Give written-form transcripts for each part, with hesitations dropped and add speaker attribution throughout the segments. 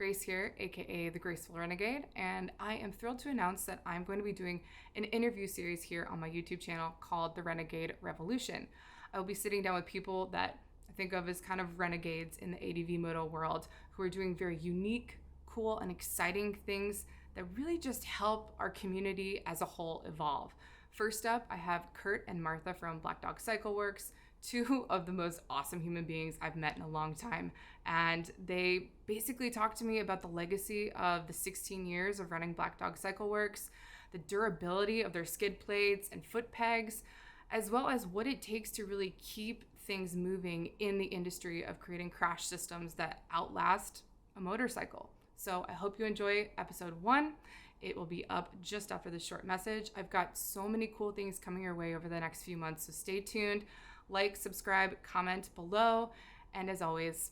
Speaker 1: Grace here, aka the Graceful Renegade, and I am thrilled to announce that I'm going to be doing an interview series here on my YouTube channel called The Renegade Revolution. I will be sitting down with people that I think of as kind of renegades in the ADV moto world who are doing very unique, cool, and exciting things that really just help our community as a whole evolve. First up, I have Kurt and Martha from Black Dog Cycle Works, two of the most awesome human beings I've met in a long time. And they basically talked to me about the legacy of the 16 years of running Black Dog Cycle Works, the durability of their skid plates and foot pegs, as well as what it takes to really keep things moving in the industry of creating crash systems that outlast a motorcycle. So I hope you enjoy episode 1. It will be up just after this short message. I've got so many cool things coming your way over the next few months, so stay tuned. Like, subscribe, comment below, and as always,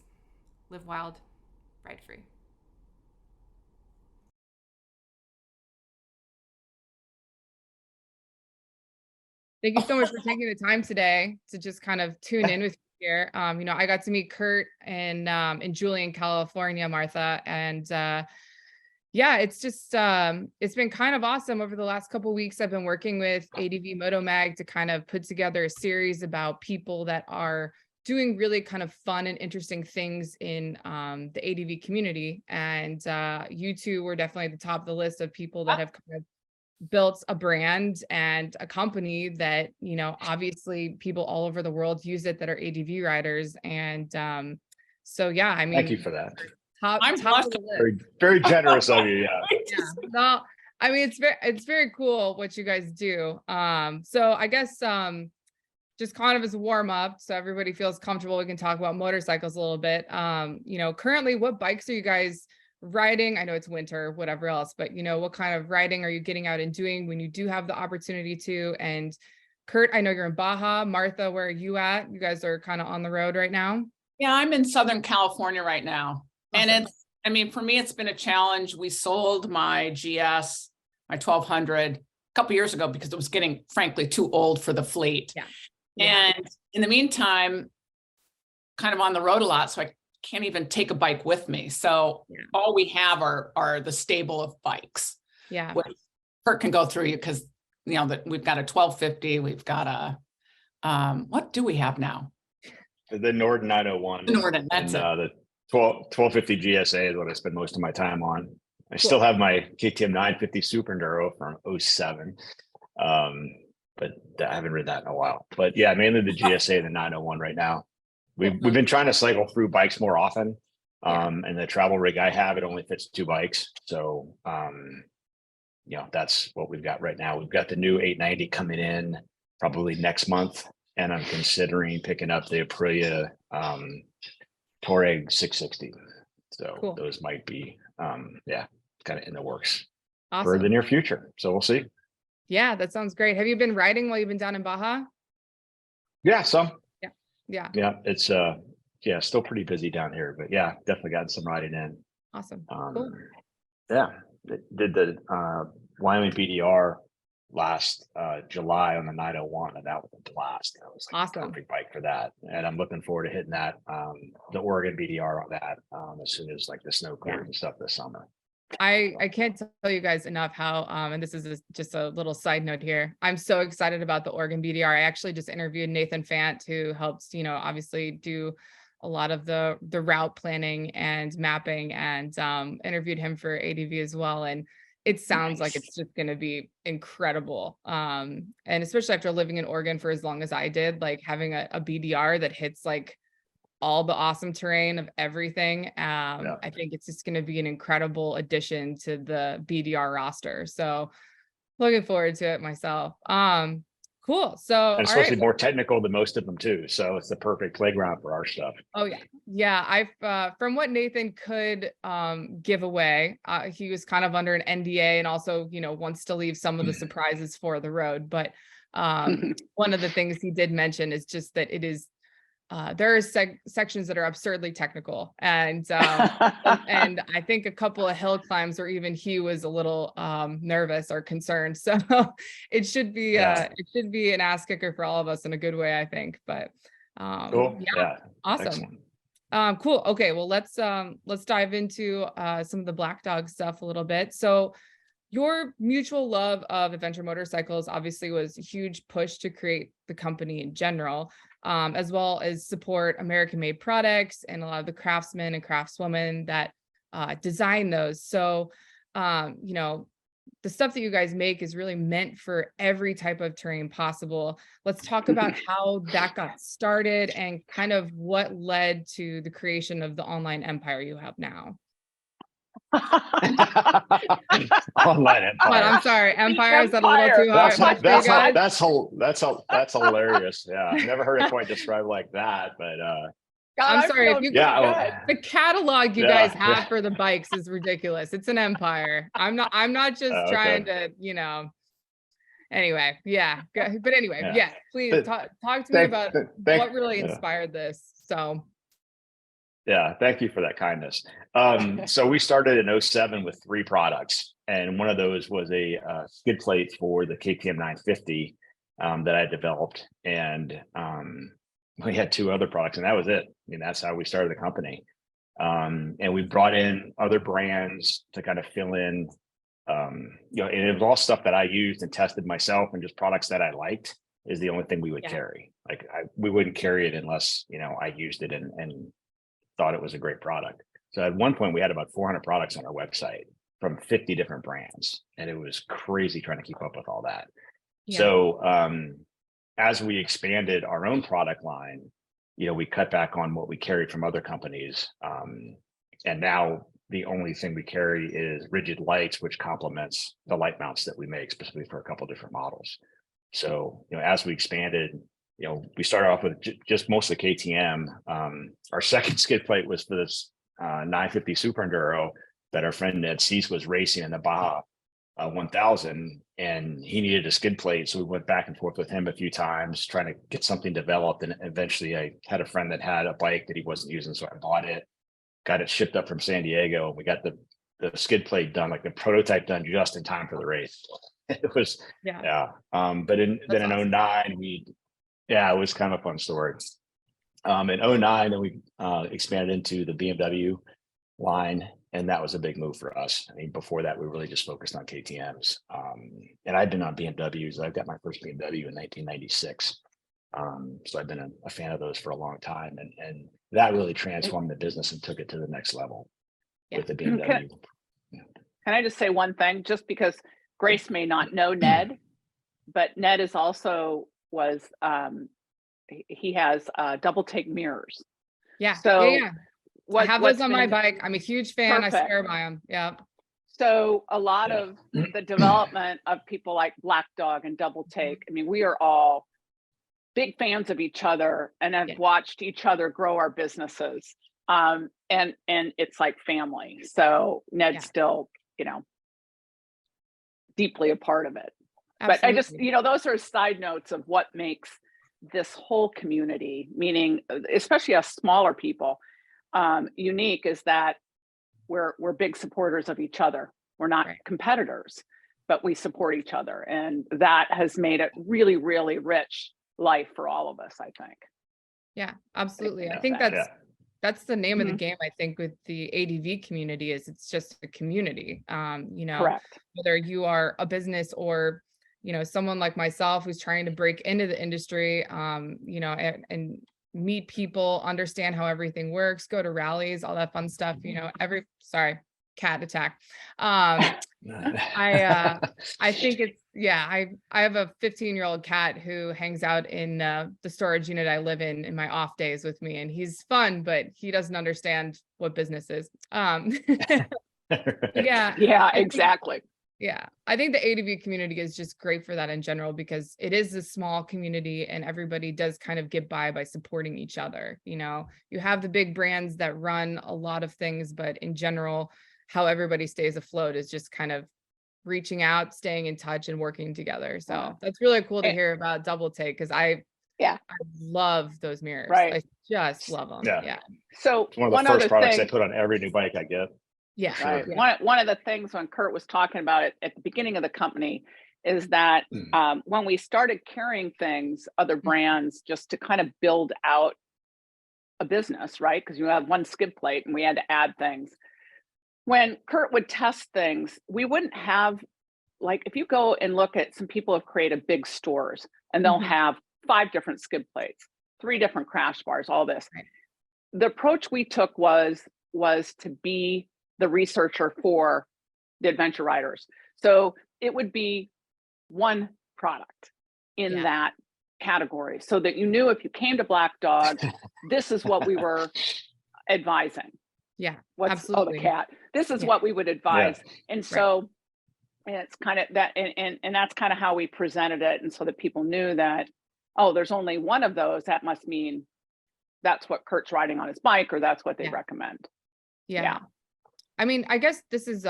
Speaker 1: live wild, ride free. Thank you so much for taking the time today to just kind of tune in with you here. I got to meet Kurt in Julian, California, Martha, and it's just it's been kind of awesome over the last couple of weeks. I've been working with ADV Moto Mag to kind of put together a series about people that are doing really kind of fun and interesting things in the ADV community. And you two were definitely at the top of the list of people that have kind of built a brand and a company that, obviously people all over the world use it that are ADV riders. And
Speaker 2: Thank you for that.
Speaker 1: I'm top of the list.
Speaker 2: Very, very generous of you.
Speaker 1: No, it's very cool what you guys do. So I guess just kind of as a warm up, so everybody feels comfortable, we can talk about motorcycles a little bit. Currently, what bikes are you guys riding? I know it's winter, whatever else, but what kind of riding are you getting out and doing when you do have the opportunity to? And Kurt, I know you're in Baja. Martha, where are you at? You guys are kind of on the road right now.
Speaker 3: Yeah, I'm in Southern California right now. Awesome. And for me, it's been a challenge. We sold my GS, my 1200 a couple years ago because it was getting, frankly, too old for the fleet.
Speaker 1: Yeah.
Speaker 3: And in the meantime, kind of on the road a lot, so I can't even take a bike with me. So all we have are the stable of bikes.
Speaker 1: Yeah.
Speaker 3: Which Kurt can go through you because, that we've got a 1250, we've got a, what do we have now?
Speaker 2: The Norden 901.
Speaker 3: The Norden, that's it.
Speaker 2: The 1250 GSA is what I spend most of my time on. I still have my KTM 950 Super Enduro from 07. But I haven't ridden that in a while. But yeah, mainly the GSA, the 901 right now. We've been trying to cycle through bikes more often. And the travel rig I have, it only fits 2 bikes. So that's what we've got right now. We've got the new 890 coming in probably next month. And I'm considering picking up the Aprilia Touareg 660. So those might be kind of in the works for the near future. So we'll see.
Speaker 1: Yeah, that sounds great. Have you been riding while you've been down in Baja?
Speaker 2: Yeah, some.
Speaker 1: Yeah.
Speaker 2: It's still pretty busy down here, but yeah, definitely gotten some riding in.
Speaker 1: Awesome. Cool.
Speaker 2: Yeah, did the Wyoming BDR last July on the 901, and that was a blast. That was like
Speaker 1: awesome.
Speaker 2: A perfect bike for that, and I'm looking forward to hitting that the Oregon BDR on that as soon as like the snow clears and stuff this summer.
Speaker 1: I can't tell you guys enough how, and this is just a little side note here, I'm so excited about the Oregon BDR. I actually just interviewed Nathan Fant, who helps, obviously do a lot of the route planning and mapping, and interviewed him for ADV as well. And it sounds like it's just going to be incredible. And especially after living in Oregon for as long as I did, like having a BDR that hits like all the awesome terrain of everything. I think it's just going to be an incredible addition to the BDR roster. So looking forward to it myself. Cool. So
Speaker 2: and especially more technical than most of them too. So it's the perfect playground for our stuff.
Speaker 1: Oh yeah. Yeah. I've, from what Nathan could give away, he was kind of under an NDA and also, wants to leave some of the surprises for the road. But one of the things he did mention is just that it is, there are sections that are absurdly technical, and and I think a couple of hill climbs where even he was a little nervous or concerned. So it should be an ass kicker for all of us in a good way, I think. But
Speaker 2: cool.
Speaker 1: awesome.
Speaker 2: Excellent.
Speaker 1: Cool. Okay. Well, let's dive into some of the Black Dog stuff a little bit. So your mutual love of adventure motorcycles obviously was a huge push to create the company in general, as well as support American-made products and a lot of the craftsmen and craftswomen that design those. So, you know, the stuff that you guys make is really meant for every type of terrain possible. Let's talk about how that got started and kind of what led to the creation of the online empire you have now.
Speaker 2: Online
Speaker 1: But
Speaker 2: empire.
Speaker 1: I'm sorry, empire, is that a little too hard?
Speaker 2: That's hilarious. Yeah, I've never heard it quite described like that, but
Speaker 3: God,
Speaker 1: I'm sorry, if you
Speaker 2: yeah,
Speaker 1: the catalog you
Speaker 2: Yeah,
Speaker 1: guys have
Speaker 2: yeah.
Speaker 1: for the bikes is ridiculous. It's an empire. I'm not just trying to, you know. Anyway, yeah. But anyway,
Speaker 2: Yeah.
Speaker 1: yeah, please talk to me about what really
Speaker 2: yeah.
Speaker 1: inspired this. So
Speaker 2: Yeah, thank you for that kindness. So we started in 07 with 3 products, and one of those was a skid plate for the KTM 950 that I developed, and we had 2 other products, and that was it. I mean, that's how we started the company. And we brought in other brands to kind of fill in, you know, and it was all stuff that I used and tested myself, and just products that I liked is the only thing we would carry. Like we wouldn't carry it unless, you know, I used it and thought it was a great product. So at one point we had about 400 products on our website from 50 different brands, and it was crazy trying to keep up with all that.
Speaker 1: yeah.
Speaker 2: So as we expanded our own product line, you know, we cut back on what we carried from other companies. And now the only thing we carry is rigid lights, which complements the light mounts that we make specifically for a couple of different models. So, you know, as we expanded, you know, we started off with just mostly KTM. Our second skid plate was for this 950 Super Enduro that our friend Ned Cease was racing in the Baja 1000, and he needed a skid plate. So we went back and forth with him a few times trying to get something developed. And eventually I had a friend that had a bike that he wasn't using. So I bought it, got it shipped up from San Diego, and we got the skid plate done, like the prototype done just in time for the race. It was, but then in 09, it was kind of a fun story. In 09, then we expanded into the BMW line, and that was a big move for us. I mean, before that, we really just focused on KTMs. And I've been on BMWs. I got my first BMW in 1996. So I've been a fan of those for a long time, and that really transformed the business and took it to the next level with the BMW.
Speaker 3: Can I just say one thing? Just because Grace may not know Ned, but Ned is also he has double take mirrors.
Speaker 1: Yeah.
Speaker 3: So
Speaker 1: I have those on my bike. I'm a huge fan. Perfect. I swear by them. Yeah.
Speaker 3: So a lot of the development of people like Black Dog and Double Take, I mean, we are all big fans of each other and have watched each other grow our businesses. And it's like family. So Ned's still, you know, deeply a part of it. Absolutely. But I just, you know, those are side notes of what makes this whole community, meaning especially us smaller people, unique, is that we're big supporters of each other. We're not competitors, but we support each other. And that has made it really, really rich life for all of us, I think.
Speaker 1: Yeah, absolutely. I think that's the name of the game, I think, with the ADV community, is it's just a community. You know, whether you are a business or, you know, someone like myself who's trying to break into the industry, you know, and meet people, understand how everything works, go to rallies, all that fun stuff, you know, cat attack. I think it's, I have a 15-year-old cat who hangs out in the storage unit I live in my off days with me, and he's fun, but he doesn't understand what business is.
Speaker 3: Exactly.
Speaker 1: Yeah, I think the ADV community is just great for that in general, because it is a small community and everybody does kind of get by supporting each other. You know, you have the big brands that run a lot of things, but in general, how everybody stays afloat is just kind of reaching out, staying in touch, and working together. So that's really cool to hear about Double Take, because I love those mirrors.
Speaker 3: Right.
Speaker 1: I just love them. Yeah.
Speaker 3: So
Speaker 2: it's one of the first products I put on every new bike I get.
Speaker 1: Yeah.
Speaker 2: Sure.
Speaker 3: Right. Yeah. One of the things when Kurt was talking about it at the beginning of the company is that when we started carrying things, other brands, just to kind of build out a business, right? Because you have one skid plate and we had to add things. When Kurt would test things, we wouldn't have, like, if you go and look at, some people have created big stores and they'll have 5 different skid plates, 3 different crash bars, all this.
Speaker 1: Right.
Speaker 3: The approach we took was to be the researcher for the adventure riders. So it would be one product in that category, so that you knew if you came to Black Dog, this is what we were advising.
Speaker 1: Yeah,
Speaker 3: What's
Speaker 1: absolutely.
Speaker 3: Oh, the cat. This is what we would advise.
Speaker 2: Yeah.
Speaker 3: And so it's kind of that, and that's kind of how we presented it. And so that people knew that, oh, there's only one of those, that must mean that's what Kurt's riding on his bike, or that's what they recommend.
Speaker 1: Yeah. I mean, I guess this is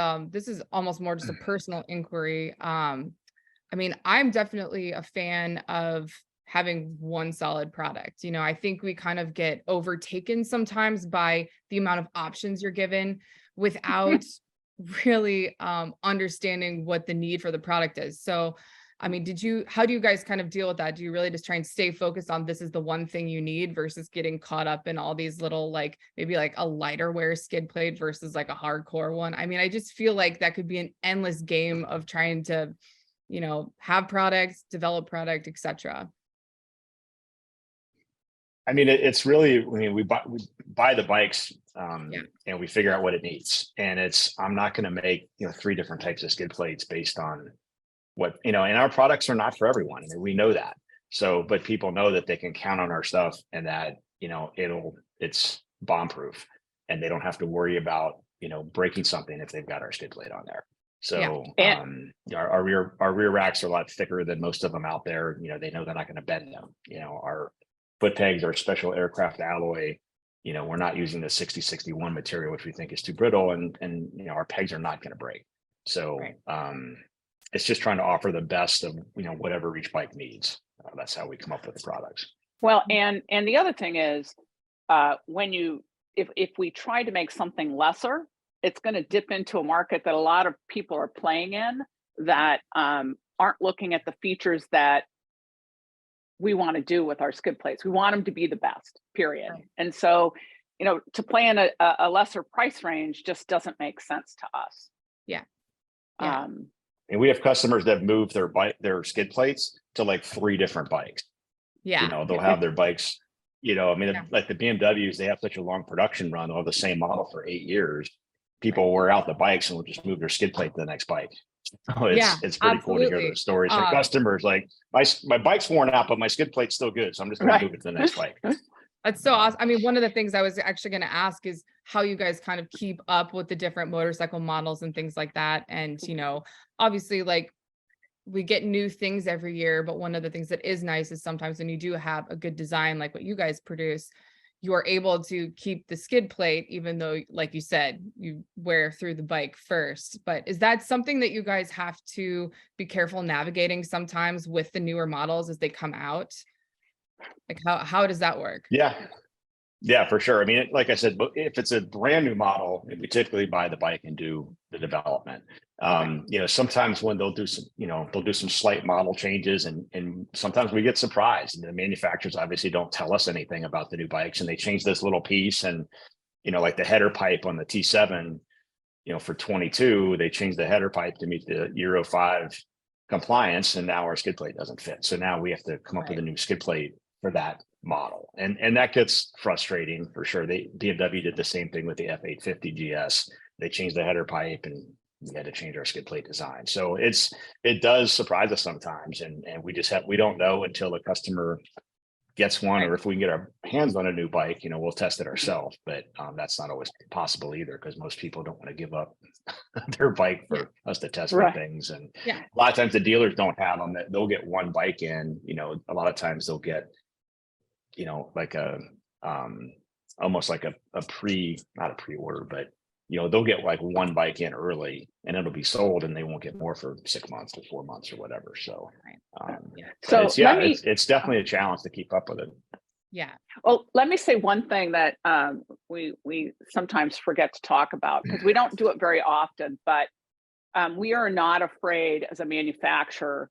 Speaker 1: almost more just a personal inquiry. I mean, I'm definitely a fan of having one solid product. You know, I think we kind of get overtaken sometimes by the amount of options you're given without really understanding what the need for the product is. So, I mean, how do you guys kind of deal with that? Do you really just try and stay focused on this is the one thing you need versus getting caught up in all these little, like maybe like a lighter wear skid plate versus like a hardcore one? I mean, I just feel like that could be an endless game of trying to, you know, have products, develop product, etc.
Speaker 2: I mean, it's really, I mean, we buy the bikes and we figure out what it needs. And I'm not going to make, 3 different types of skid plates based on what, and our products are not for everyone. I mean, we know that. So, but people know that they can count on our stuff and that, it's bomb proof and they don't have to worry about, breaking something if they've got our skid plate on there. So our rear racks are a lot thicker than most of them out there. They know they're not going to bend them. Our foot pegs are special aircraft alloy. We're not using the 6061 material, which we think is too brittle, and our pegs are not going to break. So it's just trying to offer the best of whatever each bike needs. That's how we come up with the products.
Speaker 3: Well, and the other thing is, if we try to make something lesser, it's going to dip into a market that a lot of people are playing in that aren't looking at the features that we want to do with our skid plates. We want them to be the best, period. Right. And so, to play in a lesser price range just doesn't make sense to us.
Speaker 1: Yeah.
Speaker 2: And we have customers that move their skid plates to like 3 different bikes.
Speaker 1: Yeah.
Speaker 2: They'll have their bikes, like the BMWs, they have such a long production run. They'll have the same model for 8 years. People wear out the bikes and will just move their skid plate to the next bike. So it's pretty cool to hear those stories from customers. Like my bike's worn out, but my skid plate's still good. So I'm just going to move it to the next bike.
Speaker 1: That's so awesome. I mean, one of the things I was actually going to ask is how you guys kind of keep up with the different motorcycle models and things like that. And, obviously, like, we get new things every year, but one of the things that is nice is sometimes when you do have a good design, like what you guys produce, you are able to keep the skid plate, even though, like you said, you wear through the bike first. But is that something that you guys have to be careful navigating sometimes with the newer models as they come out? Like how does that work?
Speaker 2: Yeah, for sure. I mean, like I said, if it's a brand new model, we typically buy the bike and do the development. Sometimes when they'll do some slight model changes and sometimes we get surprised, and the manufacturers obviously don't tell us anything about the new bikes, and they change this little piece, and like the header pipe on the T7, for 22, they changed the header pipe to meet the Euro 5 compliance, and now our skid plate doesn't fit. So now we have to come up with a new skid plate for that model, and that gets frustrating for sure. BMW did the same thing with the F850 GS. They changed the header pipe and we had to change our skid plate design. So it does surprise us sometimes, and we don't know until the customer gets one, or if we can get our hands on a new bike, we'll test it ourselves. But that's not always possible either, because most people don't want to give up their bike for us to test for things. And a lot of times the dealers don't have them. That they'll get one bike in. A lot of times they'll get like a almost like a not a pre-order, but they'll get like one bike in early and it'll be sold, and they won't get more for 6 months or 4 months or whatever. So it's definitely a challenge to keep up with it.
Speaker 1: Yeah.
Speaker 3: Well, let me say one thing that we sometimes forget to talk about, because we don't do it very often, but we are not afraid as a manufacturer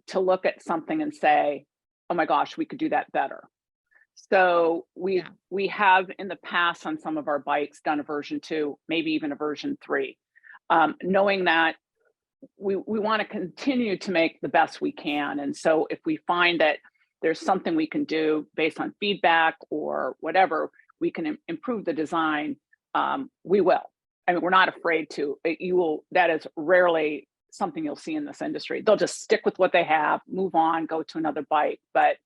Speaker 3: to look at something and say, oh my gosh, we could do that better. So
Speaker 1: Yeah.
Speaker 3: we have in the past on some of our bikes done a version 2, maybe even a version 3, knowing that we want to continue to make the best we can. And so if we find that there's something we can do based on feedback or whatever, we can improve the design, we will. I mean, we're not afraid to. That is rarely something you'll see in this industry. They'll just stick with what they have, move on, go to another bike. But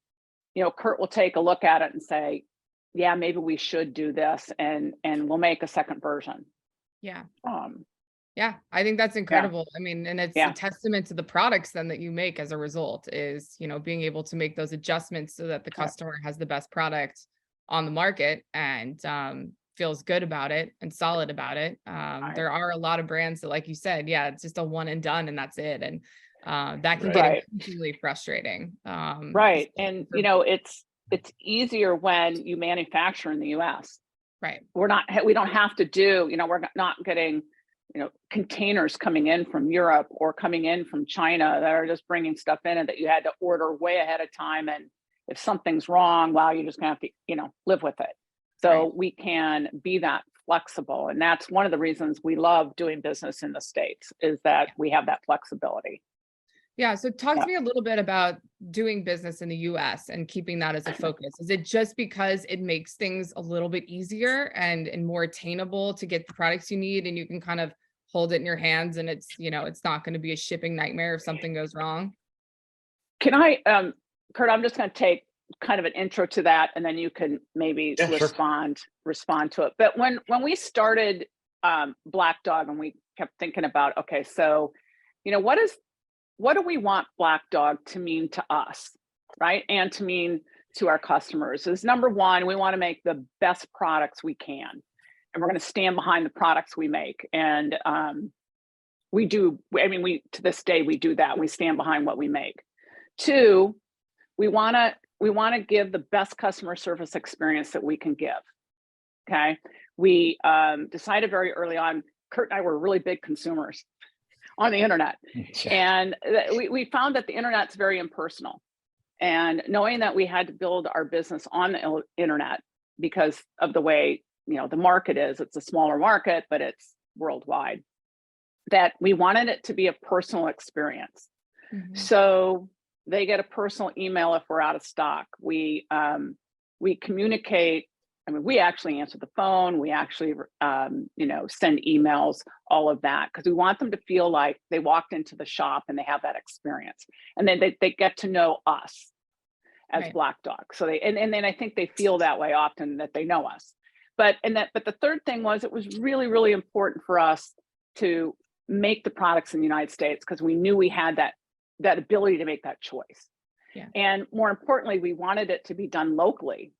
Speaker 3: Kurt will take a look at it and say, yeah, maybe we should do this, and we'll make a second version.
Speaker 1: Yeah.
Speaker 3: Um,
Speaker 1: Yeah, I think that's incredible. I mean, and it's
Speaker 3: Yeah.
Speaker 1: a testament to the products then that you make as a result is, being able to make those adjustments so that the customer has the best product on the market and feels good about it and solid about it. There are a lot of brands that, like you said, yeah, it's just a one and done and that's it. And that can
Speaker 3: Right.
Speaker 1: get increasingly frustrating.
Speaker 3: Right. And it's easier when you manufacture in the US.
Speaker 1: Right.
Speaker 3: We don't have to do, we're not getting, containers coming in from Europe or coming in from China that are just bringing stuff in and that you had to order way ahead of time. And if something's wrong, well, you're just gonna have to, live with it. So we can be that flexible. And that's one of the reasons we love doing business in the States, is that we have that flexibility.
Speaker 1: Yeah. So talk to me a little bit about doing business in the US and keeping that as a focus. Is it just because it makes things a little bit easier and more attainable to get the products you need and you can kind of hold it in your hands and it's, it's not going to be a shipping nightmare if something goes wrong?
Speaker 3: Can I, Kurt, I'm just going to take kind of an intro to that and then you can maybe respond to it. But when we started Black Dog and we kept thinking about, okay, so, what do we want Black Dog to mean to us, right? And to mean to our customers is, number one, we want to make the best products we can. And we're going to stand behind the products we make. And we do, to this day, we do that. We stand behind what we make. Two, we want to give the best customer service experience that we can give. Okay. We decided very early on, Kurt and I were really big consumers on the internet. And we found that the internet's very impersonal. And knowing that we had to build our business on the internet because of the way, the market is, it's a smaller market, but it's worldwide, that we wanted it to be a personal experience. Mm-hmm. So they get a personal email if we're out of stock. We communicate. We actually answer the phone. We actually, send emails, all of that, because we want them to feel like they walked into the shop and they have that experience. And then they get to know us as Black Dog. So and then I think they feel that way often, that they know us. But the third thing was, it was really, really important for us to make the products in the United States because we knew we had that ability to make that choice. Yeah. And more importantly, we wanted it to be done locally.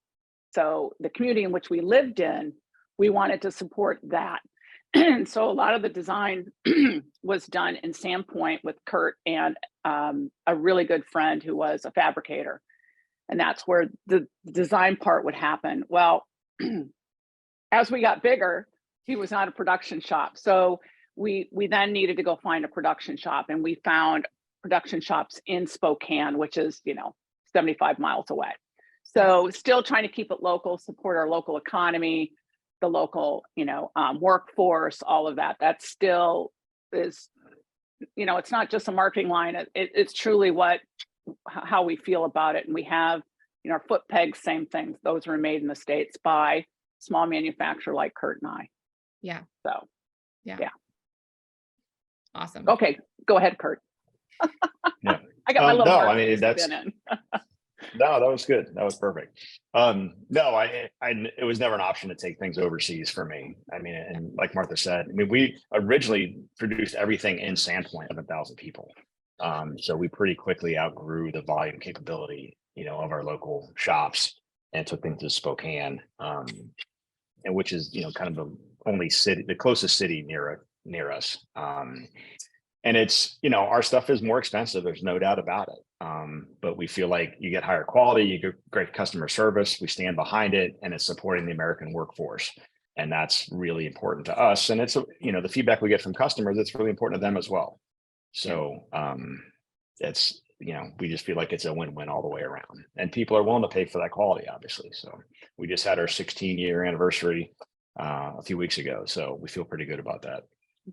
Speaker 3: So the community in which we lived in, we wanted to support that. And so a lot of the design was done in Sandpoint with Kurt and a really good friend who was a fabricator. And that's where the design part would happen. Well, as we got bigger, he was not a production shop. So we then needed to go find a production shop. And we found production shops in Spokane, which is, 75 miles away. So still trying to keep it local, support our local economy, the local, workforce, all of that. That still is, it's not just a marketing line. It's truly how we feel about it. And we have, our foot pegs, same things. Those were made in the States by small manufacturer like Kurt and I.
Speaker 1: Yeah.
Speaker 3: So, yeah.
Speaker 1: Awesome.
Speaker 3: Okay, go ahead, Kurt.
Speaker 2: Yeah.
Speaker 3: I got my little.
Speaker 2: No, I mean, that's. No, that was good. That was perfect. No, it was never an option to take things overseas for me. I mean, and like Martha said, we originally produced everything in Sandpoint, 7,000 people. So we pretty quickly outgrew the volume capability, of our local shops and took things to Spokane, and which is, kind of the closest city near us. And it's, our stuff is more expensive. There's no doubt about it. But we feel like you get higher quality, you get great customer service, we stand behind it, and it's supporting the American workforce. And that's really important to us. And it's, the feedback we get from customers, it's really important to them as well. So it's we just feel like it's a win-win all the way around, and people are willing to pay for that quality, obviously. So we just had our 16-year anniversary a few weeks ago, so we feel pretty good about that.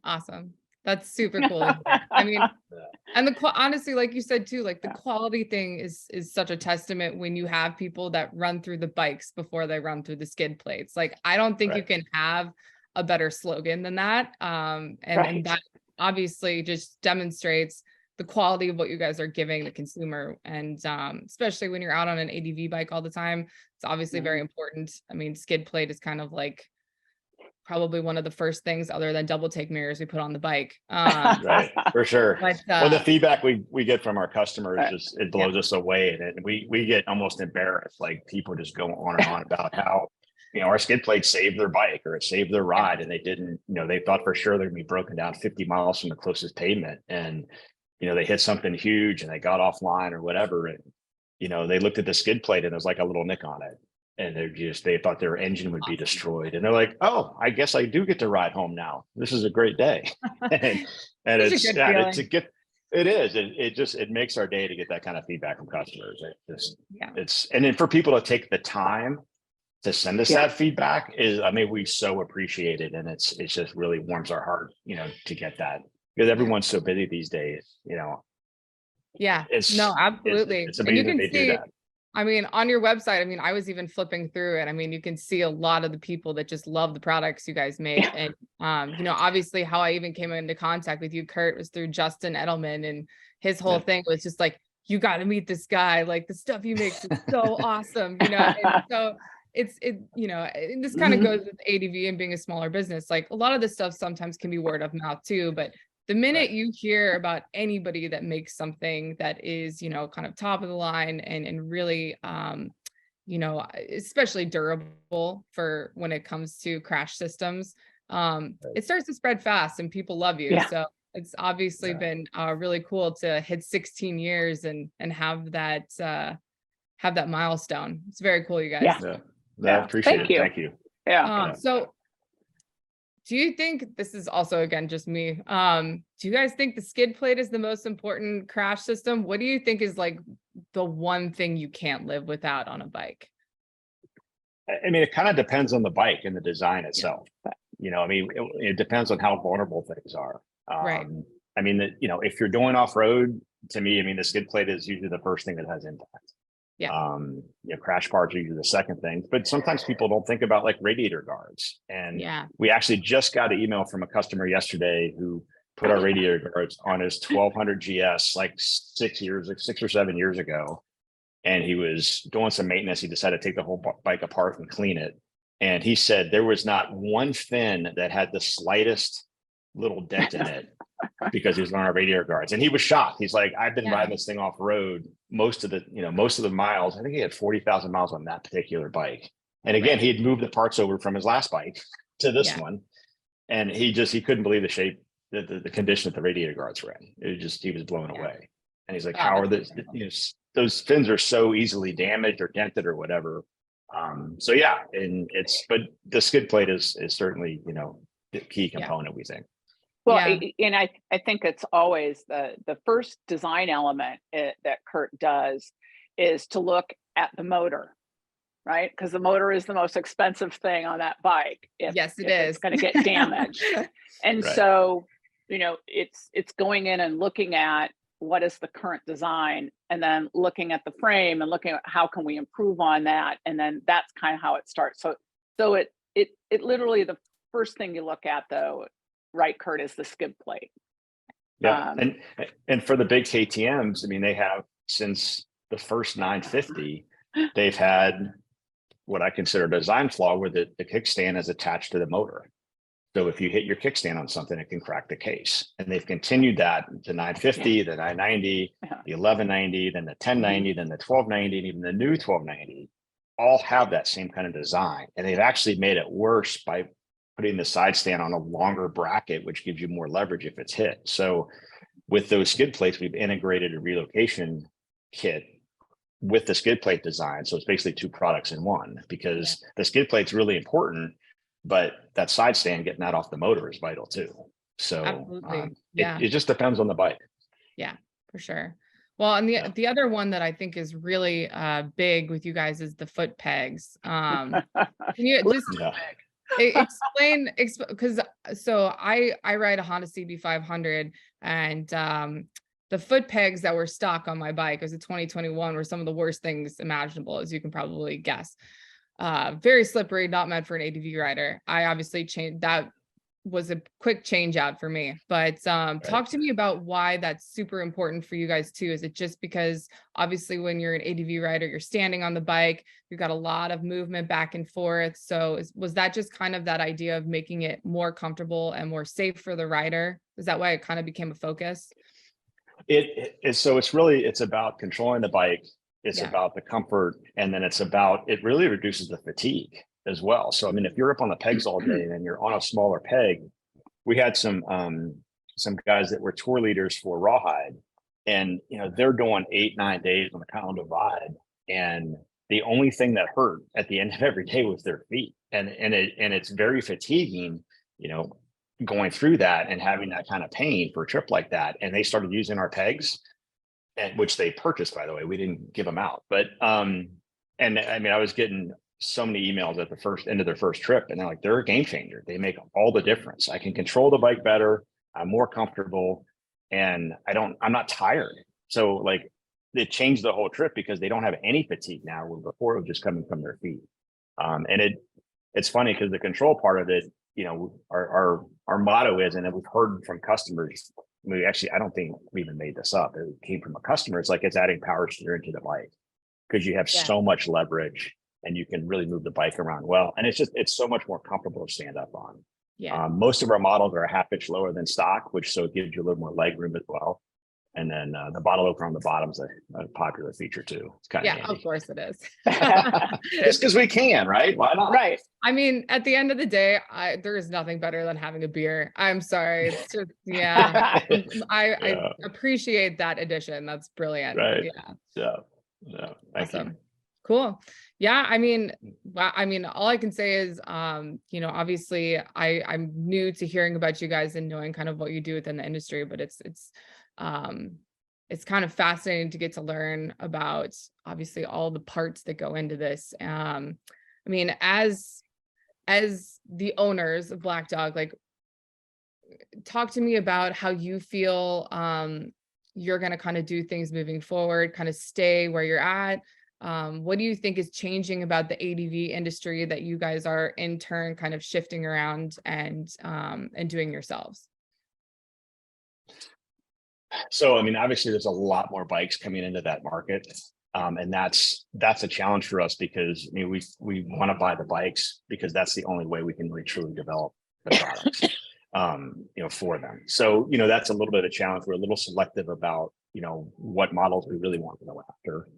Speaker 1: Awesome. That's super cool. I mean, and honestly, like you said too, like the quality thing is such a testament when you have people that run through the bikes before they run through the skid plates. Like, I don't think you can have a better slogan than that. And that obviously just demonstrates the quality of what you guys are giving the consumer. And especially when you're out on an ADV bike all the time, it's obviously very important. I mean, skid plate is kind of like probably one of the first things other than double take mirrors we put on the bike.
Speaker 2: Right, for sure.
Speaker 1: But,
Speaker 2: well, the feedback we get from our customers just, it blows us away. And we get almost embarrassed. Like, people just go on and on about how, our skid plate saved their bike or it saved their ride. And they didn't, they thought for sure they're gonna be broken down 50 miles from the closest pavement. And, they hit something huge and they got offline or whatever. And, they looked at the skid plate and there's like a little nick on it. And they thought their engine would be destroyed. And they're like, oh, I guess I do get to ride home now. This is a great day. and it's a gift. It is. It makes our day to get that kind of feedback from customers. And then for people to take the time to send us that feedback we so appreciate it. And it's just really warms our heart, to get that, because everyone's so busy these days,
Speaker 1: Yeah, no, absolutely.
Speaker 2: It's amazing
Speaker 1: and you can
Speaker 2: they
Speaker 1: see,
Speaker 2: do that.
Speaker 1: I mean, on your website, I was even flipping through it. You can see a lot of the people that just love the products you guys make. And, obviously how I even came into contact with you, Kurt, was through Justin Edelman, and his whole thing was just like, you got to meet this guy. Like, the stuff he makes is so awesome, and so this kind of goes with ADV and being a smaller business. Like, a lot of this stuff sometimes can be word of mouth too, but the minute you hear about anybody that makes something that is, kind of top of the line and really, especially durable for when it comes to crash systems, it starts to spread fast and people love you. So it's obviously been really cool to hit 16 years and have that milestone. It's very cool, you guys.
Speaker 2: I appreciate it. Thank you.
Speaker 1: So do you think, this is also, again, just me, do you guys think the skid plate is the most important crash system? What do you think is like the one thing you can't live without on a bike?
Speaker 2: It kind of depends on the bike and the design itself. It depends on how vulnerable things are. If you're going off road, to me, the skid plate is usually the first thing that has impact. Crash parts are usually the second thing, but sometimes people don't think about like radiator guards. And we actually just got an email from a customer yesterday who put our radiator guards on his 1200 GS like 6 or 7 years ago. And he was doing some maintenance. He decided to take the whole bike apart and clean it. And he said there was not one fin that had the slightest little dent in it because he was on our radiator guards. And he was shocked. He's like, I've been riding this thing off road most of the miles. I think he had 40,000 miles on that particular bike. And again, he had moved the parts over from his last bike to this one. And he couldn't believe the shape, the condition that the radiator guards were in. He was blown away. And he's like, how are those fins are so easily damaged or dented or whatever. But the skid plate is certainly, the key component, we think.
Speaker 3: Well, and I think it's always the first design element that Kurt does is to look at the motor, right? Because the motor is the most expensive thing on that bike. If it's going to get damaged. And so, it's going in and looking at what is the current design, and then looking at the frame and looking at how can we improve on that. And then that's kind of how it starts. So it literally, the first thing you look at though, right, Kurt, is the skid plate.
Speaker 2: And for the big KTMs, they have, since the first 950, they've had what I consider a design flaw where the kickstand is attached to the motor. So if you hit your kickstand on something, it can crack the case. And they've continued that to 950, the 990, the 1190, then the 1090, then the 1290, and even the new 1290, all have that same kind of design. And they've actually made it worse by putting the side stand on a longer bracket, which gives you more leverage if it's hit. So with those skid plates, we've integrated a relocation kit with the skid plate design. So it's basically two products in one, because the skid plate's really important, but that side stand, getting that off the motor, is vital too. So it just depends on the bike.
Speaker 1: Yeah, for sure. Well, and the other one that I think is really big with you guys is the foot pegs. Can you just
Speaker 2: Yeah.
Speaker 1: explain, because so I ride a Honda CB500, and the foot pegs that were stock on my bike as a 2021 were some of the worst things imaginable, as you can probably guess. Very slippery, not meant for an ADV rider. I obviously changed that. Was a quick change out for me, but talk to me about why that's super important for you guys too. Is it just because obviously when you're an ADV rider, you're standing on the bike, you've got a lot of movement back and forth. So was that just kind of that idea of making it more comfortable and more safe for the rider? Is that why it kind of became a focus?
Speaker 2: It is. So it's about controlling the bike. It's
Speaker 1: Yeah.
Speaker 2: about the comfort. And then it really reduces the fatigue as well. So, I mean, if you're up on the pegs all day and then you're on a smaller peg, we had some guys that were tour leaders for Rawhide, and, they're doing 8-9 days on the Continental Divide. And the only thing that hurt at the end of every day was their feet. And it's very fatiguing, going through that and having that kind of pain for a trip like that. And they started using our pegs, and which they purchased, by the way. We didn't give them out, but and I mean, I was getting so many emails at the end of their first trip, and they're a game changer. They make all the difference. I can control the bike better. I'm more comfortable, and I'm not tired. So it changed the whole trip because they don't have any fatigue now, where before it was just coming from their feet. And it's funny because the control part of it, our motto is, and we've heard from customers, I don't think we even made this up. It came from a customer. It's adding power steering to the bike, because you have so much leverage and you can really move the bike around well. And it's so much more comfortable to stand up on.
Speaker 1: Yeah.
Speaker 2: Most of our models are a half inch lower than stock, so it gives you a little more leg room as well. And then the bottle opener on the bottom is a popular feature too. It's kind of handy.
Speaker 1: Of course it is.
Speaker 2: Just because we can, right? Why not?
Speaker 1: Right. I mean, at the end of the day, there is nothing better than having a beer. I'm sorry. It's just, I appreciate that addition. That's brilliant.
Speaker 2: Right.
Speaker 1: Yeah.
Speaker 2: Thank you.
Speaker 1: Cool. Yeah. I mean, all I can say is, obviously I'm new to hearing about you guys and knowing kind of what you do within the industry, but it's kind of fascinating to get to learn about obviously all the parts that go into this. I mean, as the owners of Black Dog, talk to me about how you feel you're going to kind of do things moving forward, kind of stay where you're at. What do you think is changing about the ADV industry that you guys are in turn kind of shifting around and doing yourselves?
Speaker 2: So, I mean, obviously there's a lot more bikes coming into that market. And that's a challenge for us, because I mean, we want to buy the bikes because that's the only way we can really truly develop the products, for them. So, that's a little bit of a challenge. We're a little selective about, what models we really want to go after.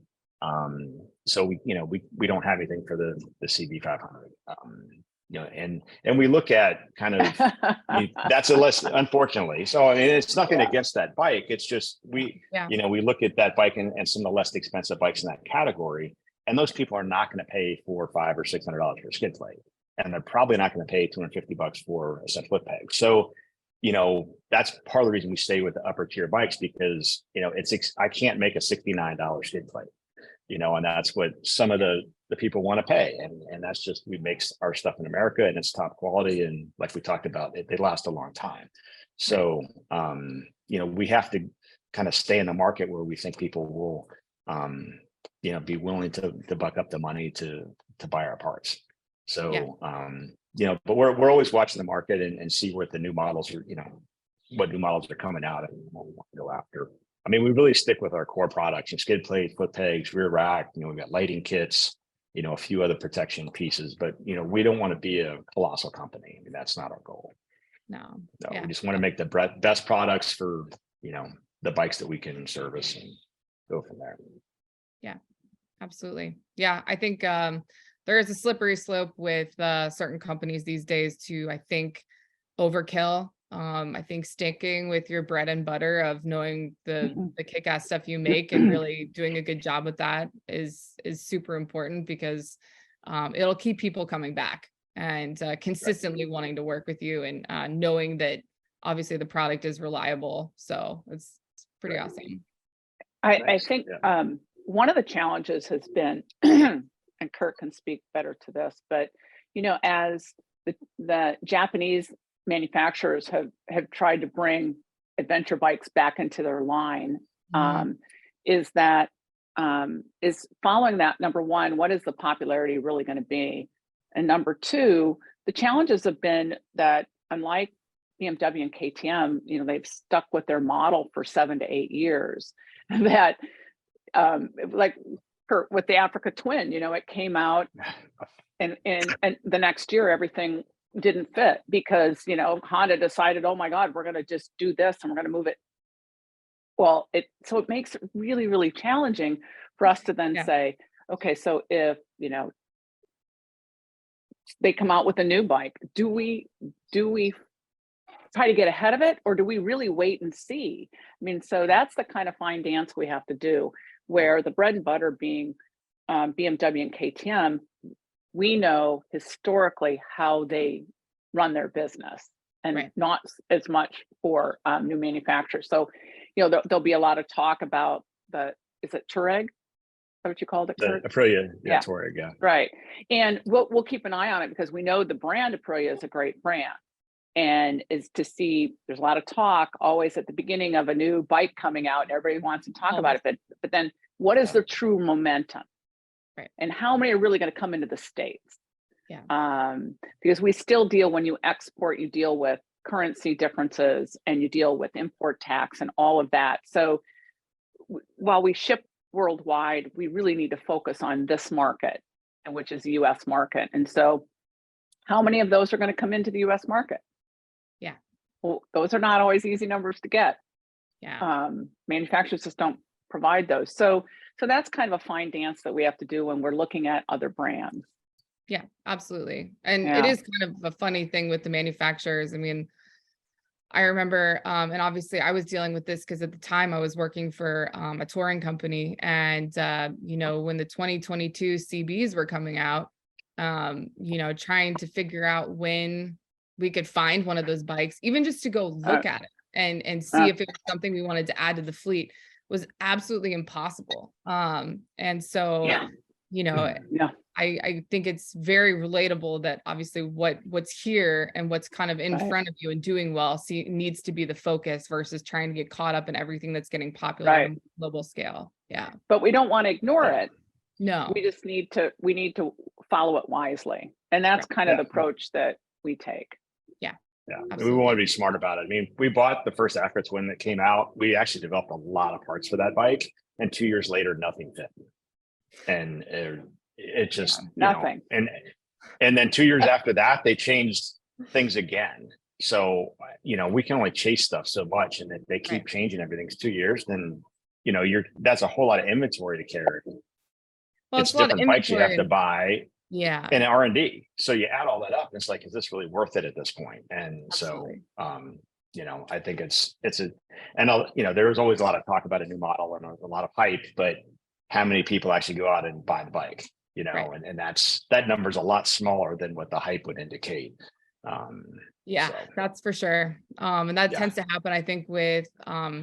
Speaker 2: So we don't have anything for the CB500. And we look at kind of that's a less, unfortunately. So I mean, it's nothing against that bike. It's just we look at that bike and some of the less expensive bikes in that category, and those people are not going to pay $400 or $500 or $600 for a skid plate, and they're probably not going to pay $250 for a set foot peg. So that's part of the reason we stay with the upper tier bikes, because I can't make a $69 skid plate. And that's what some of the people want to pay. And that's just, we make our stuff in America and it's top quality. And like we talked about, they last a long time. So, we have to kind of stay in the market where we think people will, be willing to buck up the money to buy our parts. So, but we're always watching the market and see what the new models are, what new models are coming out and what we want to go after. I mean, we really stick with our core products, skid plate, foot pegs, rear rack, we've got lighting kits, a few other protection pieces, but, we don't want to be a colossal company. I mean, that's not our goal.
Speaker 1: No.
Speaker 2: We just want to make the best products for, the bikes that we can service and go from there. Yeah,
Speaker 1: absolutely. Yeah. I think there is a slippery slope with certain companies these days to, I think, overkill. I think sticking with your bread and butter of knowing the kick-ass stuff you make and really doing a good job with that is super important, because it'll keep people coming back and consistently wanting to work with you, and knowing that obviously the product is reliable. So it's pretty awesome.
Speaker 3: I think
Speaker 2: Yeah.
Speaker 3: one of the challenges has been, and Kurt can speak better to this, but as the Japanese manufacturers have tried to bring adventure bikes back into their line, is following that, number one, what is the popularity really going to be? And number two, the challenges have been that unlike BMW and KTM, they've stuck with their model for 7 to 8 years. That like with the Africa Twin, it came out and the next year everything didn't fit because Honda decided, oh my God, we're going to just do this and we're going to move it. Well, so it makes it really, really challenging for us to then say, okay, so if they come out with a new bike, do we try to get ahead of it, or do we really wait and see? I mean, so that's the kind of fine dance we have to do, where the bread and butter being BMW and KTM, we know historically how they run their business, and not as much for new manufacturers. So, there'll be a lot of talk about is it Touareg? Is that what you called it, Kurt?
Speaker 2: Aprilia, Touareg, yeah.
Speaker 3: Right. And we'll keep an eye on it because we know the brand Aprilia is a great brand. And is to see, there's a lot of talk always at the beginning of a new bike coming out. Everybody wants to talk about it, but then what is the true momentum?
Speaker 1: Right.
Speaker 3: And how many are really going to come into the States? Yeah. Because we still deal, when you export, you deal with currency differences and you deal with import tax and all of that. So while we ship worldwide, we really need to focus on this market, which is the US market. And so how many of those are going to come into the US market?
Speaker 1: Yeah.
Speaker 3: Well, those are not always easy numbers to get.
Speaker 1: Yeah.
Speaker 3: Manufacturers just don't provide those. So that's kind of a fine dance that we have to do when we're looking at other brands.
Speaker 1: Yeah, absolutely. And it is kind of a funny thing with the manufacturers. I mean, I remember, and obviously I was dealing with this because at the time I was working for a touring company, and when the 2022 CBs were coming out, trying to figure out when we could find one of those bikes, even just to go look at it and see if it was something we wanted to add to the fleet, was absolutely impossible. And so, I think it's very relatable that obviously what's here and what's kind of in front of you and doing well needs to be the focus versus trying to get caught up in everything that's getting popular on a global scale. Yeah.
Speaker 3: But we don't want to ignore it.
Speaker 1: No.
Speaker 3: We just need to follow it wisely. And that's kind of the approach that we take.
Speaker 2: Yeah,
Speaker 1: absolutely.
Speaker 2: we want to be smart about it. I mean, we bought the first Africa Twin that came out. We actually developed a lot of parts for that bike, and 2 years later, nothing fit. And it just
Speaker 3: nothing.
Speaker 2: And then 2 years after that, they changed things again. So we can only chase stuff so much, and if they keep changing everything 2 years, then that's a whole lot of inventory to carry.
Speaker 1: Well,
Speaker 2: it's different bikes you have to buy.
Speaker 1: Yeah.
Speaker 2: And R&D. So you add all that up, and it's like, is this really worth it at this point? And absolutely. So, I think there was always a lot of talk about a new model and a lot of hype, but how many people actually go out and buy the bike, and that number's a lot smaller than what the hype would indicate.
Speaker 1: That's for sure. And that tends to happen, I think, with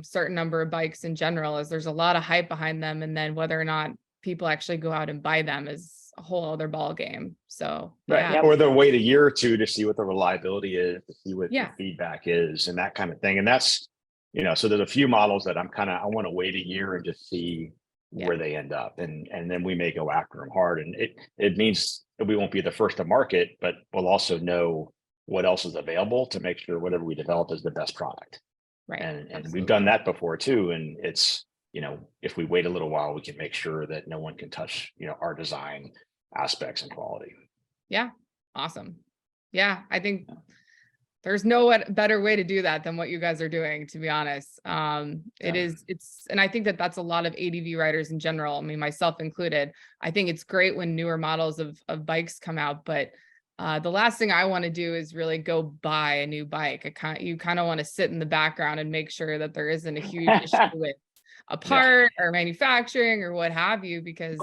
Speaker 1: certain number of bikes in general, is there's a lot of hype behind them. And then whether or not people actually go out and buy them is a whole other ball game. So
Speaker 2: or they'll wait a year or two to see what the reliability is, to see what the feedback is, and that kind of thing. And that's so there's a few models that I want to wait a year and just see where they end up, and then we may go after them hard. And it means that we won't be the first to market, but we'll also know what else is available to make sure whatever we develop is the best product.
Speaker 1: Right.
Speaker 2: And we've done that before too, and it's if we wait a little while, we can make sure that no one can touch, our design aspects and quality.
Speaker 1: Yeah. Awesome. Yeah. I think there's no better way to do that than what you guys are doing, to be honest. And I think that's a lot of ADV riders in general. I mean, myself included. I think it's great when newer models of bikes come out, but the last thing I want to do is really go buy a new bike. You kind of want to sit in the background and make sure that there isn't a huge issue with a part or manufacturing or what have you, because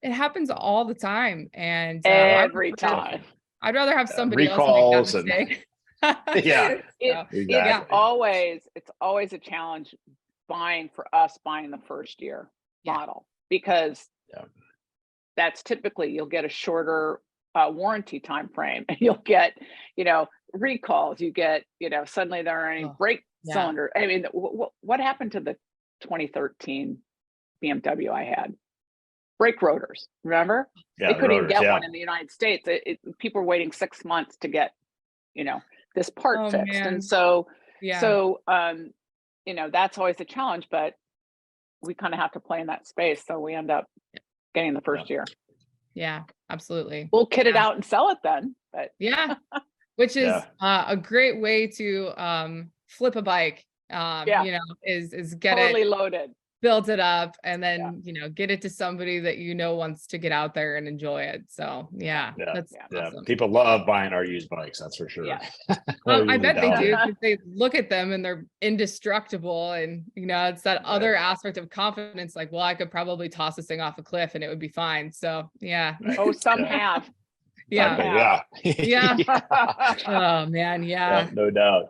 Speaker 1: it happens all the time. And
Speaker 3: every time
Speaker 1: I'd rather have somebody else make that mistake.
Speaker 3: It's always a challenge buying the first year model, because that's typically, you'll get a shorter warranty time frame, and you'll get, recalls, you get, suddenly there are any brake cylinder. I mean, what happened to the 2013 BMW I had? Brake rotors, remember? They couldn't even get one in the United States. People were waiting 6 months to get, this part fixed.
Speaker 1: Man.
Speaker 3: And so that's always a challenge, but we kind of have to play in that space. So we end up getting the first year.
Speaker 1: Yeah, absolutely.
Speaker 3: We'll kit it out and sell it then. But
Speaker 1: which is a great way to flip a bike. Is get
Speaker 3: totally
Speaker 1: it
Speaker 3: loaded,
Speaker 1: build it up, and then get it to somebody that wants to get out there and enjoy it. So that's awesome.
Speaker 2: People love buying our used bikes, that's for sure.
Speaker 1: I bet they do, because they look at them and they're indestructible, and it's that other aspect of confidence, like, well, I could probably toss this thing off a cliff and it would be fine. So
Speaker 3: some have.
Speaker 1: Oh man,
Speaker 2: no doubt.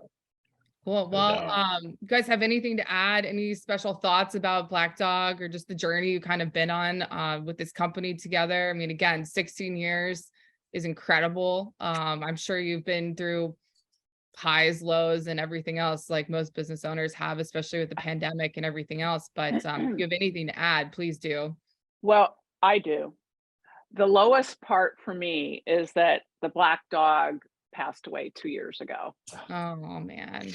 Speaker 1: Cool. Well, you guys have anything to add? Any special thoughts about Black Dog, or just the journey you kind of been on with this company together? I mean, again, 16 years is incredible. I'm sure you've been through highs, lows, and everything else, like most business owners have, especially with the pandemic and everything else. But if you have anything to add, please do.
Speaker 3: Well, I do. The lowest part for me is that the Black Dog passed away 2 years ago.
Speaker 1: Oh man.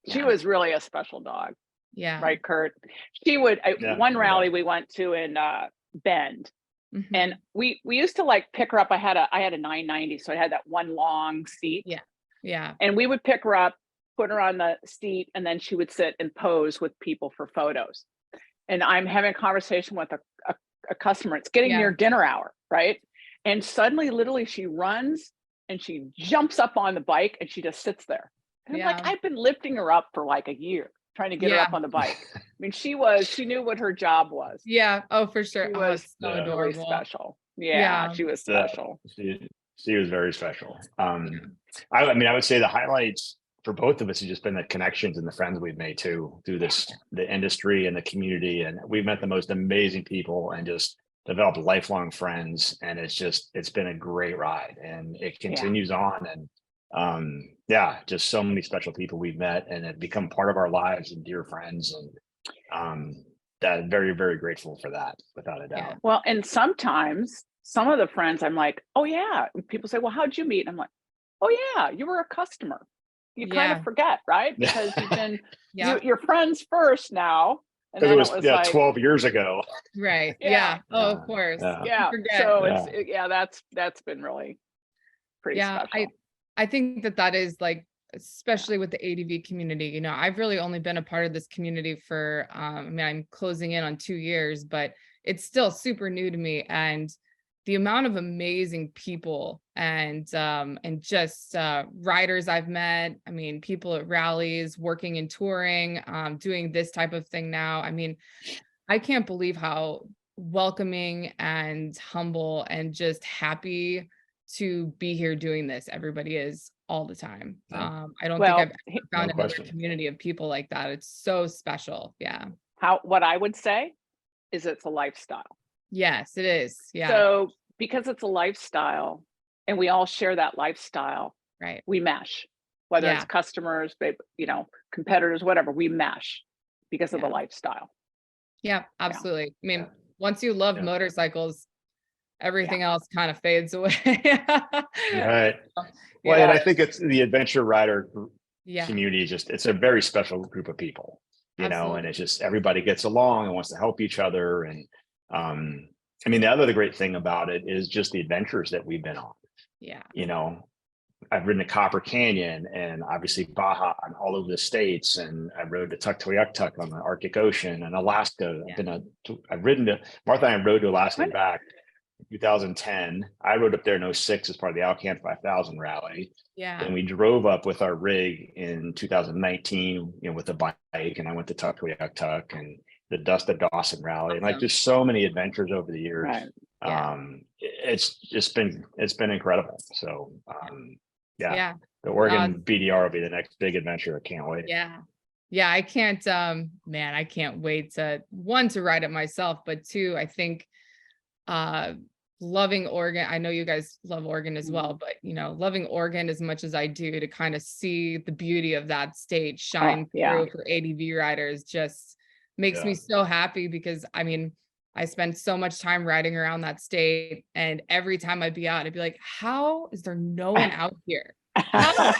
Speaker 3: She was really a special dog. Right, Kurt? She would one rally we went to in Bend, and we used to like pick her up. I had a 990, so I had that one long seat. And we would pick her up, put her on the seat, and then she would sit and pose with people for photos. And I'm having a conversation with a customer. It's getting near dinner hour, right? And suddenly, literally, she runs and she jumps up on the bike and she just sits there. And I'm like, I've been lifting her up for like a year, trying to get her up on the bike. I mean, she knew what her job was.
Speaker 1: Yeah. Oh, for sure.
Speaker 3: She was
Speaker 1: so
Speaker 3: adorable. Really special. Yeah, she was special.
Speaker 2: She was very special. I would say the highlights for both of us has just been the connections and the friends we've made too, through the industry and the community. And we've met the most amazing people and just developed lifelong friends. And it's been a great ride, and it continues on. And just so many special people we've met and have become part of our lives and dear friends. And that very, very grateful for that, without a doubt.
Speaker 3: Well, and sometimes some of the friends I'm like, oh yeah. And people say, well, how'd you meet? And I'm like, oh yeah, you were a customer. You kind of forget, right? Because you've been you're friends first now. And then it was like
Speaker 2: 12 years ago.
Speaker 1: Right. Yeah. Oh, of course.
Speaker 3: So that's been really pretty special.
Speaker 1: I think that is like, especially with the ADV community, I've really only been a part of this community for, I'm closing in on 2 years, but it's still super new to me. And the amount of amazing people and just riders I've met, people at rallies, working and touring, doing this type of thing now. I can't believe how welcoming and humble and just happy to be here doing this everybody is all the time. I don't think I've ever found another community of people like that. It's so special.
Speaker 3: What I would say is it's a lifestyle.
Speaker 1: Yes, it is. Yeah.
Speaker 3: So because it's a lifestyle and we all share that lifestyle,
Speaker 1: right?
Speaker 3: We mesh, whether it's customers, competitors, whatever, we mesh because of the lifestyle.
Speaker 1: Yeah, absolutely. Once you love motorcycles, everything else kind of fades away.
Speaker 2: Right. Well, and I think it's the adventure rider community. It's a very special group of people, and it's just, everybody gets along and wants to help each other. And the other great thing about it is just the adventures that we've been on.
Speaker 1: Yeah.
Speaker 2: I've ridden to Copper Canyon and obviously Baja and all over the States. And I rode to Tuktoyaktuk on the Arctic Ocean and Alaska. I've ridden to Martha and I rode to Alaska and back in 2010. I rode up there in 2006 as part of the Alcan 5000 rally.
Speaker 1: Yeah.
Speaker 2: And we drove up with our rig in 2019, with a bike, and I went to Tuktoyaktuk and the Dust of Dawson rally, and like just so many adventures over the years.
Speaker 3: Right.
Speaker 2: It's been incredible. So The Oregon BDR will be the next big adventure. I can't wait.
Speaker 1: Yeah. Yeah, I can't, man, I can't wait to, one, to ride it myself, but two, I think, loving Oregon. I know you guys love Oregon as well, but loving Oregon as much as I do, to kind of see the beauty of that state shine through for ADV riders just makes me so happy, because I mean, I spend so much time riding around that state, and every time I'd be out, I'd be like, how is there no one out here? How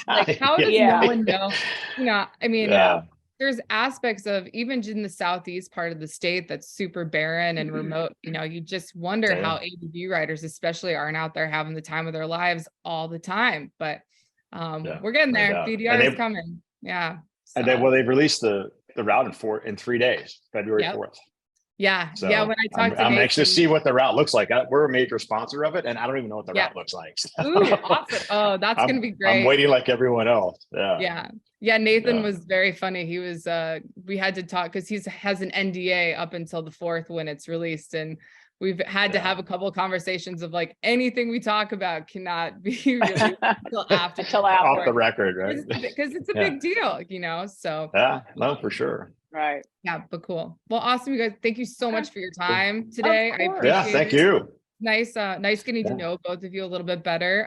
Speaker 1: does no one know? I mean, there's aspects of even in the southeast part of the state that's super barren and remote. You just wonder how ADV riders especially aren't out there having the time of their lives all the time. But we're getting there. BDR is coming. Yeah. So.
Speaker 2: And they've released the route in 3 days, February 4th.
Speaker 1: Yeah.
Speaker 2: So
Speaker 1: yeah. When I talked
Speaker 2: I'm anxious to see what the route looks like. We're a major sponsor of it, and I don't even know what the route looks like. So.
Speaker 1: Ooh, awesome. Oh, that's going to be great.
Speaker 2: I'm waiting like everyone else.
Speaker 1: Yeah. Nathan was very funny. He was, we had to talk because he has an NDA up until the 4th when it's released. And we've had to have a couple of conversations of like, anything we talk about cannot be released until after.
Speaker 2: Off the record, right?
Speaker 1: Because it's a big deal, so.
Speaker 2: Yeah, no, for sure.
Speaker 3: Right.
Speaker 1: Yeah, but cool. Well, awesome, you guys. Thank you so much for your time today. I appreciate
Speaker 2: it. Yeah, thank you.
Speaker 1: Nice getting to know both of you a little bit better.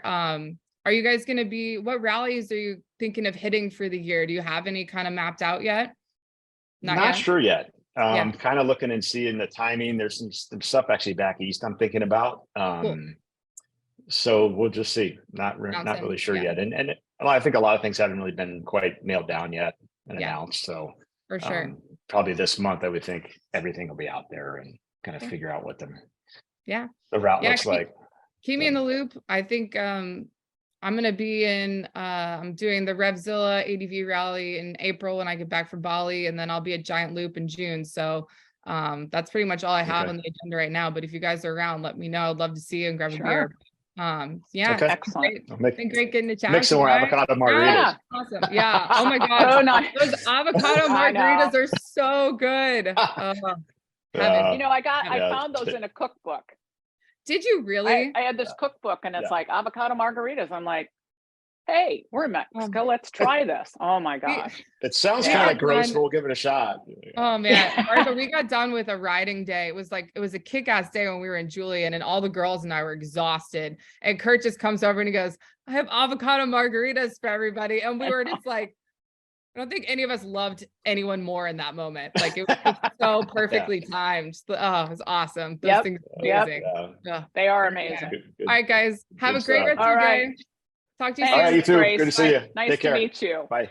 Speaker 1: Are you guys going to be, what rallies are you thinking of hitting for the year? Do you have any kind of mapped out yet?
Speaker 2: Not sure yet. Kind of looking and seeing the timing. There's some stuff actually back east I'm thinking about.
Speaker 1: Cool.
Speaker 2: So we'll just see. Not really sure yet. And I think a lot of things haven't really been quite nailed down yet and announced. So
Speaker 1: for sure.
Speaker 2: Probably this month, I would think everything will be out there and kind of figure out what the route looks like.
Speaker 1: Keep me in the loop. I think I'm going to be I'm doing the Revzilla ADV rally in April when I get back from Bali, and then I'll be at Giant Loop in June. So that's pretty much all I have on the agenda right now. But if you guys are around, let me know. I'd love to see you and grab a beer.
Speaker 3: Excellent.
Speaker 1: It's been great getting to chat.
Speaker 2: Mix some more avocado margaritas.
Speaker 1: Yeah, awesome. Yeah. Oh my God.
Speaker 3: So nice.
Speaker 1: Those avocado margaritas are so good.
Speaker 3: I found those in a cookbook.
Speaker 1: Did you really?
Speaker 3: I had this cookbook, and it's like avocado margaritas. I'm like, hey, we're in Mexico. Let's try this. Oh my gosh.
Speaker 2: It sounds kind of gross, but we'll give it a shot.
Speaker 1: Oh man. Martha, we got done with a riding day. It was a kick-ass day when we were in Julian, and all the girls and I were exhausted. And Kurt just comes over and he goes, I have avocado margaritas for everybody. And we were just like, I don't think any of us loved anyone more in that moment. Like it was so perfectly timed. Oh, it was awesome. Those things are amazing.
Speaker 3: They are amazing.
Speaker 1: All right, guys. Have a great rest of your day. Talk to you soon.
Speaker 2: All right, you too. Good to see you.
Speaker 3: Nice to meet you.
Speaker 2: Bye.